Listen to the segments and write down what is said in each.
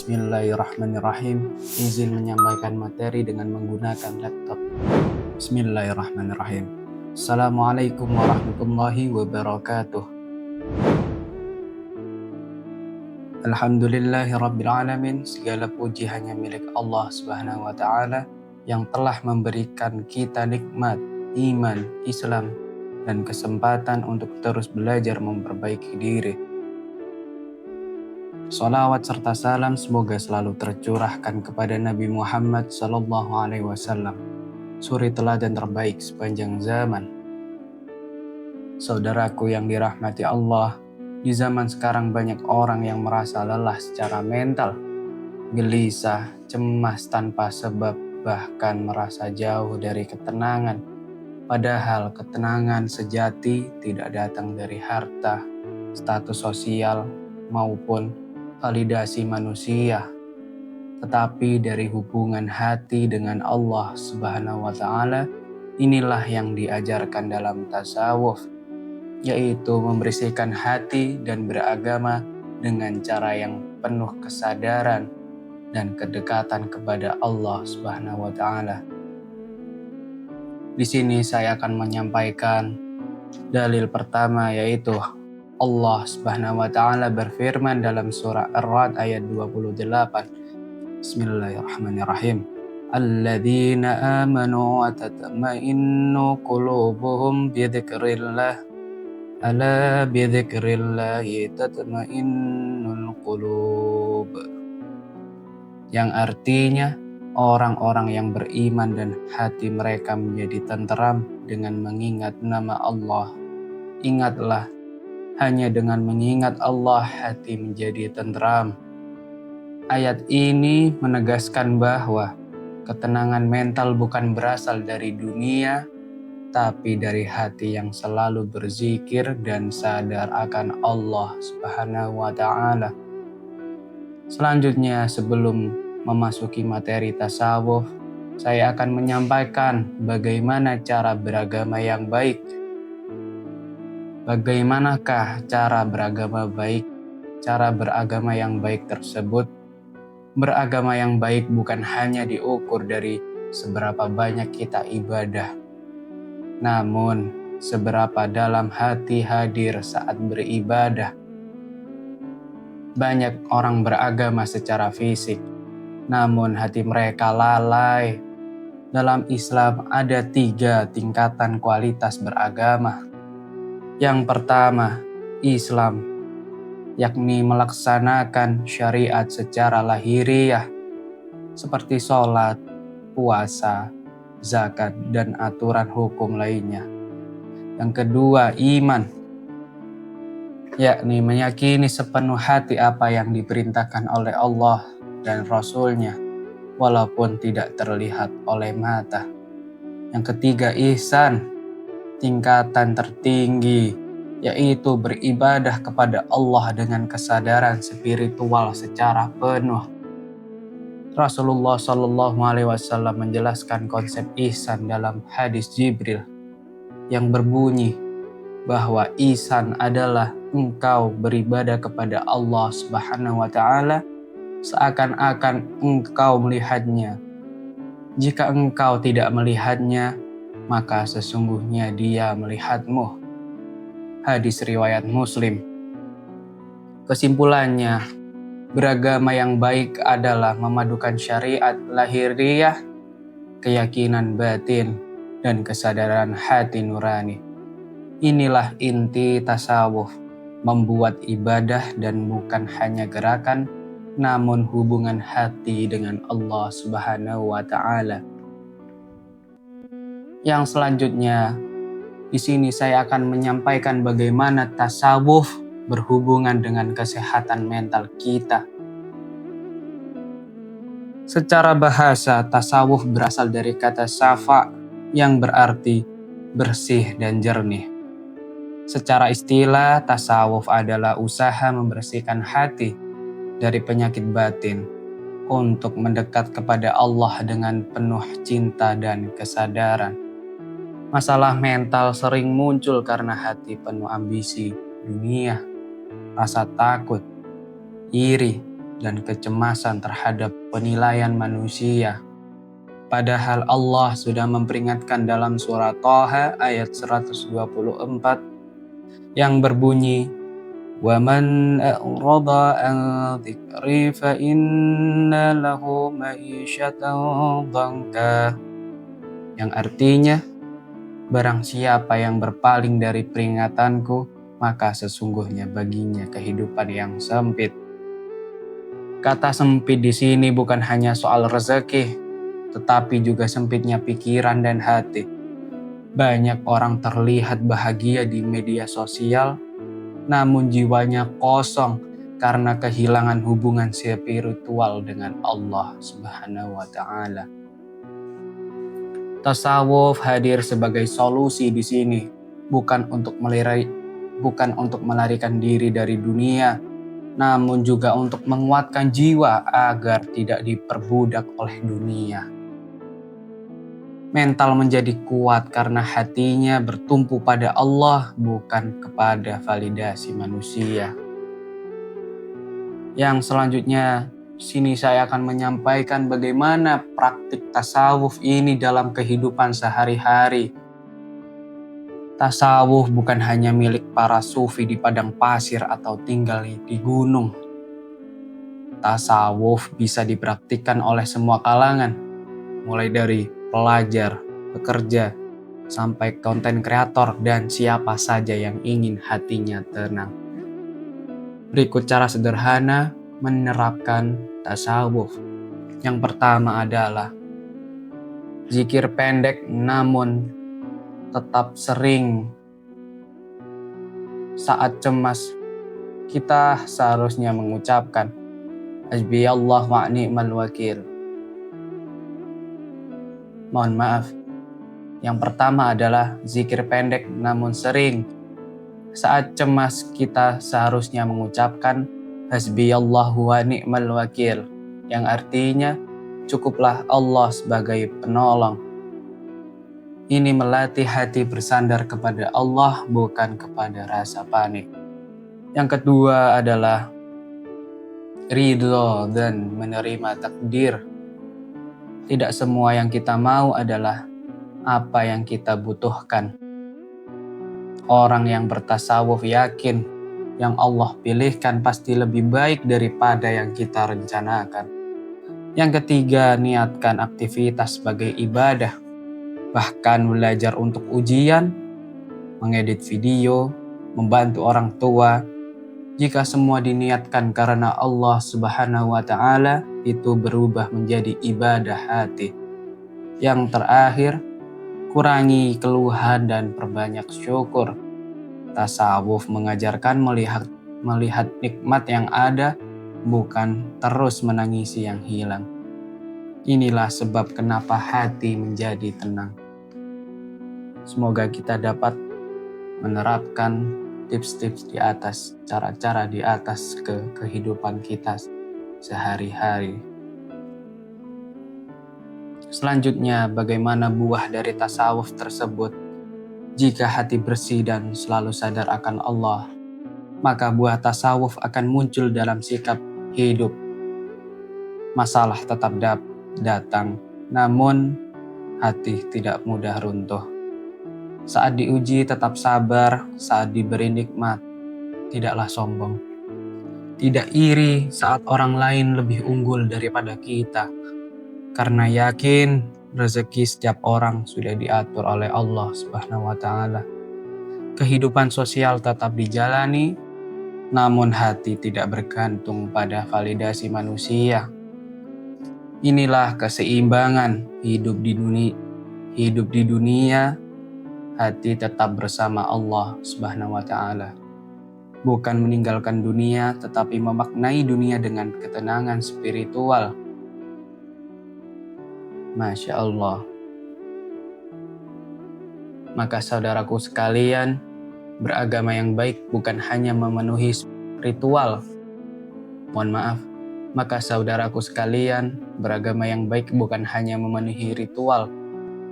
Bismillahirrahmanirrahim. Izin menyampaikan materi dengan menggunakan laptop. Bismillahirrahmanirrahim. Assalamualaikum warahmatullahi wabarakatuh. Alhamdulillahirrabbilalamin. Segala puji hanya milik Allah Subhanahu wa Ta'ala yang telah memberikan kita nikmat iman, Islam, dan kesempatan untuk terus belajar memperbaiki diri. Salawat serta salam semoga selalu tercurahkan kepada Nabi Muhammad SAW, suri teladan terbaik sepanjang zaman. Saudaraku yang dirahmati Allah, di zaman sekarang banyak orang yang merasa lelah secara mental, gelisah, cemas tanpa sebab, bahkan merasa jauh dari ketenangan. Padahal ketenangan sejati tidak datang dari harta, status sosial, maupun validasi manusia, tetapi dari hubungan hati dengan Allah Subhanahu wa Ta'ala. Inilah yang diajarkan dalam tasawuf, yaitu membersihkan hati dan beragama dengan cara yang penuh kesadaran dan kedekatan kepada Allah Subhanahu wa Ta'ala. Di sini saya akan menyampaikan dalil pertama, yaitu Allah Subhanahu wa Ta'ala berfirman dalam surah Ar-Ra'd ayat 28. Bismillahirrahmanirrahim. Alladzina amanu wa tatma'innu qulubuhum bidzikrillah. Ala bidzikrillahi tatma'innul qulub. Yang artinya, orang-orang yang beriman dan hati mereka menjadi tenteram dengan mengingat nama Allah. Ingatlah, hanya dengan mengingat Allah hati menjadi tenteram. Ayat ini menegaskan bahwa ketenangan mental bukan berasal dari dunia, tapi dari hati yang selalu berzikir dan sadar akan Allah Subhanahu wa Ta'ala. Selanjutnya, sebelum memasuki materi tasawuf, saya akan menyampaikan bagaimana cara beragama yang baik. Bagaimanakah cara beragama baik? Cara beragama yang baik tersebut, beragama yang baik bukan hanya diukur dari seberapa banyak kita ibadah, namun seberapa dalam hati hadir saat beribadah. Banyak orang beragama secara fisik, namun hati mereka lalai. Dalam Islam ada 3 tingkatan kualitas beragama. Yang pertama, Islam, yakni melaksanakan syariat secara lahiriah, seperti sholat, puasa, zakat, dan aturan hukum lainnya. Yang kedua, iman, yakni meyakini sepenuh hati apa yang diperintahkan oleh Allah dan Rasul-Nya, walaupun tidak terlihat oleh mata. Yang ketiga, ihsan, tingkatan tertinggi, yaitu beribadah kepada Allah dengan kesadaran spiritual secara penuh. Rasulullah SAW menjelaskan konsep ihsan dalam hadis Jibril yang berbunyi bahwa ihsan adalah engkau beribadah kepada Allah Subhanahu wa Ta'ala seakan-akan engkau melihatnya. Jika engkau tidak melihatnya, maka sesungguhnya Dia melihatmu. Hadis riwayat Muslim. Kesimpulannya, beragama yang baik adalah memadukan syariat lahiriah, keyakinan batin, dan kesadaran hati nurani. Inilah inti tasawuf, membuat ibadah dan bukan hanya gerakan, namun hubungan hati dengan Allah Subhanahu wa Ta'ala. Yang selanjutnya, di sini saya akan menyampaikan bagaimana tasawuf berhubungan dengan kesehatan mental kita. Secara bahasa, tasawuf berasal dari kata safa yang berarti bersih dan jernih. Secara istilah, tasawuf adalah usaha membersihkan hati dari penyakit batin untuk mendekat kepada Allah dengan penuh cinta dan kesadaran. Masalah mental sering muncul karena hati penuh ambisi dunia, rasa takut, iri, dan kecemasan terhadap penilaian manusia. Padahal Allah sudah memperingatkan dalam surah Thaha ayat 124 yang berbunyi, وَمَنْ أَعْرَضَ عَنْ ذِكْرِي فَإِنَّ لَهُ مَعِيشَةً ضَنْكًا, yang artinya, barang siapa yang berpaling dari peringatanku, maka sesungguhnya baginya kehidupan yang sempit. Kata sempit di sini bukan hanya soal rezeki, tetapi juga sempitnya pikiran dan hati. Banyak orang terlihat bahagia di media sosial, namun jiwanya kosong karena kehilangan hubungan spiritual dengan Allah Subhanahu wa Ta'ala. Tasawuf hadir sebagai solusi di sini, bukan untuk melarikan diri dari dunia, namun juga untuk menguatkan jiwa agar tidak diperbudak oleh dunia. Mental menjadi kuat karena hatinya bertumpu pada Allah, bukan kepada validasi manusia. Yang selanjutnya, sini saya akan menyampaikan bagaimana praktik tasawuf ini dalam kehidupan sehari-hari. Tasawuf bukan hanya milik para sufi di padang pasir atau tinggal di gunung. Tasawuf bisa dipraktikkan oleh semua kalangan, mulai dari pelajar, pekerja, sampai konten kreator dan siapa saja yang ingin hatinya tenang. Berikut cara sederhana menerapkan tasawuf. Yang pertama adalah zikir pendek namun tetap sering. Saat cemas, kita seharusnya mengucapkan Hasbiyallah wa ni'mal wakil. Mohon maaf. Yang pertama adalah zikir pendek namun sering. Saat cemas, kita seharusnya mengucapkan Hasbiyallahu wa ni'mal wakil, yang artinya cukuplah Allah sebagai penolong. Ini melatih hati bersandar kepada Allah, bukan kepada rasa panik. Yang kedua adalah ridho dan menerima takdir. Tidak semua yang kita mau adalah apa yang kita butuhkan. Orang yang bertasawuf yakin yang Allah pilihkan pasti lebih baik daripada yang kita rencanakan. Yang ketiga, niatkan aktivitas sebagai ibadah. Bahkan belajar untuk ujian, mengedit video, membantu orang tua. Jika semua diniatkan karena Allah Subhanahu wa Ta'ala, itu berubah menjadi ibadah hati. Yang terakhir, kurangi keluhan dan perbanyak syukur. Tasawuf mengajarkan melihat nikmat yang ada, bukan terus menangisi yang hilang. Inilah sebab kenapa hati menjadi tenang. Semoga kita dapat menerapkan tips-tips di atas, cara-cara di atas ke kehidupan kita sehari-hari. Selanjutnya, bagaimana buah dari tasawuf tersebut? Jika hati bersih dan selalu sadar akan Allah, maka buah tasawuf akan muncul dalam sikap hidup. Masalah tetap datang, namun hati tidak mudah runtuh. Saat diuji tetap sabar, saat diberi nikmat tidaklah sombong. Tidak iri saat orang lain lebih unggul daripada kita, karena yakin rezeki setiap orang sudah diatur oleh Allah Subhanahu wa Ta'ala. Kehidupan sosial tetap dijalani, namun hati tidak bergantung pada validasi manusia. Inilah keseimbangan hidup di dunia, hati tetap bersama Allah Subhanahu wa Ta'ala. Bukan meninggalkan dunia, tetapi memaknai dunia dengan ketenangan spiritual. Masya Allah. Maka saudaraku sekalian, beragama yang baik bukan hanya memenuhi ritual. Mohon maaf. Maka saudaraku sekalian, beragama yang baik bukan hanya memenuhi ritual,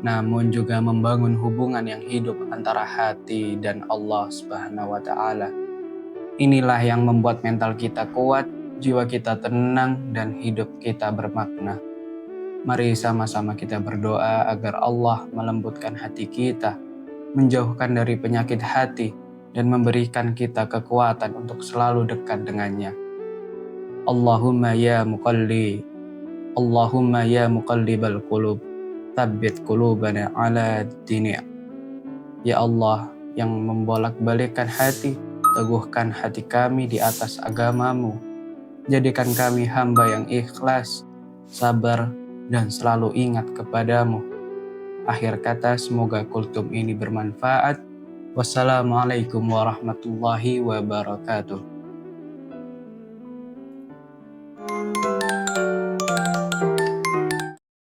namun juga membangun hubungan yang hidup antara hati dan Allah Subhanahu wa Ta'ala. Inilah yang membuat mental kita kuat, jiwa kita tenang, dan hidup kita bermakna. Mari sama-sama kita berdoa agar Allah melembutkan hati kita, menjauhkan dari penyakit hati, dan memberikan kita kekuatan untuk selalu dekat dengannya. Allahumma ya muqalli, Allahumma ya muqallibal qulub, tsabbit qulubana ala dinik. Ya Allah yang membolak-balikkan hati, teguhkan hati kami di atas agamamu. Jadikan kami hamba yang ikhlas, sabar, dan selalu ingat kepadamu. Akhir kata, semoga kultum ini bermanfaat. Wassalamualaikum warahmatullahi wabarakatuh.